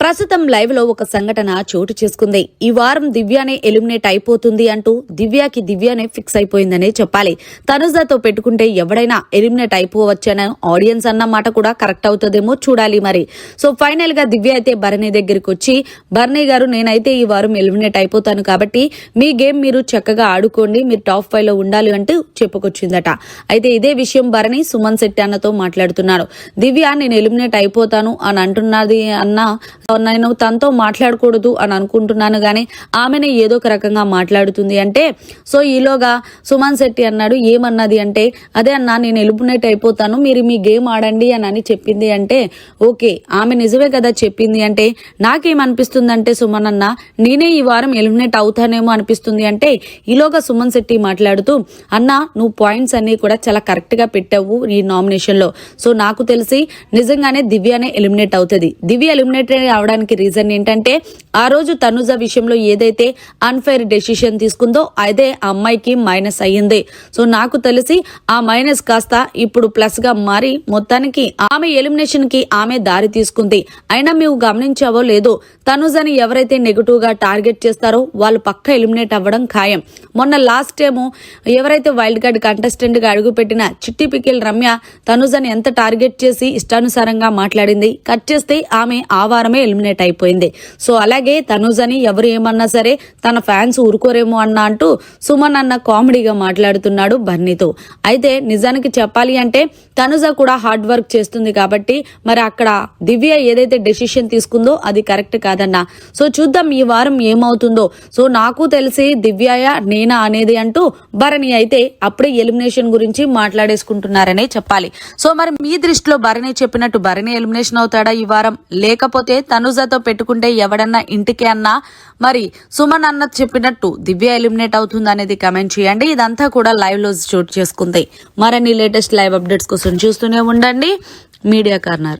ప్రస్తుతం లైవ్ లో ఒక సంఘటన చోటు చేసుకుంది. ఈ వారం దివ్యానే ఎలిమినేట్ అయిపోతుంది అంటూ దివ్యానే ఫిక్స్ అయిపోయిందనే చెప్పాలి. తనుజతో పెట్టుకుంటే ఎవడైనా ఎలిమినేట్ అయిపోవచ్చని ఆడియన్స్ అన్న మాట కూడా కరెక్ట్ అవుతుందేమో చూడాలి మరి. సో ఫైనల్ గా దివ్య అయితే భరణి దగ్గరికి వచ్చి, భరణి గారు నేనైతే ఈ వారం ఎలిమినేట్ అయిపోతాను కాబట్టి మీ గేమ్ మీరు చక్కగా ఆడుకోండి, మీరు టాప్ 5 లో ఉండాలి అంటూ చెప్పుకొచ్చిందట. అయితే ఇదే విషయం భరణి సుమన్ శెట్టి అన్నతో మాట్లాడుతున్నాడు. దివ్య నేను ఎలిమినేట్ అయిపోతాను అని అంటున్నది అన్న, నేను తనతో మాట్లాడకూడదు అని అనుకుంటున్నాను గానీ ఆమెనే ఏదో ఒక రకంగా మాట్లాడుతుంది అంటే, సో ఈలోగా సుమన్ శెట్టి అన్నాడు. ఏమన్నది అంటే, అదే అన్న నేను ఎలిమినేట్ అయిపోతాను, మీరు మీ గేమ్ ఆడండి అని చెప్పింది అంటే, ఓకే ఆమె నిజమే కదా చెప్పింది అంటే, నాకేమనిపిస్తుందంటే సుమన్ అన్న నేనే ఈ వారం ఎలిమినేట్ అవుతానేమో అనిపిస్తుంది అంటే, ఈలోగా సుమన్ శెట్టి మాట్లాడుతూ, అన్న నువ్వు పాయింట్స్ అన్ని కూడా చాలా కరెక్ట్ గా పెట్టావు ఈ నామినేషన్ లో. సో నాకు తెలిసి నిజంగానే దివ్యానే ఎలిమినేట్ అవుతుంది. దివ్య ఎలిమినేట్ అవడానికి రీజన్ ఏంటంటే, ఆ రోజు తనుజ విషయంలో ఏదైతే అన్ఫైర్ డెసిషన్ తీసుకుందో అదే ఆ అమ్మాయికి మైనస్ అయ్యింది. సో నాకు తెలిసి ఆ మైనస్ కాస్త ఇప్పుడు ప్లస్ గా మారి మొత్తానికి ఆమె ఎలిమినేషన్ కి ఆమె దారి తీసుకుంది. అయినా మేము గమనించావో లేదో, తనుజని ఎవరైతే నెగటివ్ గా టార్గెట్ చేస్తారో వాళ్ళు పక్క ఎలిమినేట్ అవ్వడం ఖాయం. మొన్న లాస్ట్ టైము ఎవరైతే వైల్డ్ కార్డ్ కంటెస్టెంట్ గా అడుగుపెట్టిన చిట్టి పికిల్ రమ్య తనుజని ఎంత టార్గెట్ చేసి ఇష్టానుసారంగా మాట్లాడింది, కట్ చేస్తే ఆమె ఆ వారమే ఎలిమినేట్ అయిపోయింది. సో అలాగే తనుజని ఎవరు ఏమన్నా సరే తన ఫ్యాన్స్ ఊరుకోరేమో అంటూ సుమన్ అన్న కామెడీగా మాట్లాడుతున్నాడు భరణితో. అయితే నిజానికి చెప్పాలి అంటే తనుజ కూడా హార్డ్ వర్క్ చేస్తుంది కాబట్టి మరి అక్కడ దివ్య ఏదైతే డెసిషన్ తీసుకుందో అది కరెక్ట్ కాదన్నా. సో చూద్దాం ఈ వారం ఏమవుతుందో. సో నాకు తెలిసి దివ్య నేనా అనేది అంటూ భరణి అయితే అప్పుడే ఎలిమినేషన్ గురించి మాట్లాడేసుకుంటున్నారనే చెప్పాలి. సో మరి మీ దృష్టిలో భరణి చెప్పినట్టు భరణి ఎలిమినేషన్ అవుతాడా ఈ వారం, లేకపోతే తనుజతో పెట్టుకుంటే ఎవడన్నా ఇంటికి అన్నా మరి సుమన్ అన్న చెప్పినట్టు దివ్య ఎలిమినేట్ అవుతుంది అనేది కమెంట్ చేయండి. ఇదంతా కూడా లైవ్ లో చోటు చేసుకుంది. మరిన్ని లేటెస్ట్ లైవ్ అప్డేట్స్ కోసం చూస్తూనే ఉండండి మీడియా కార్నర్.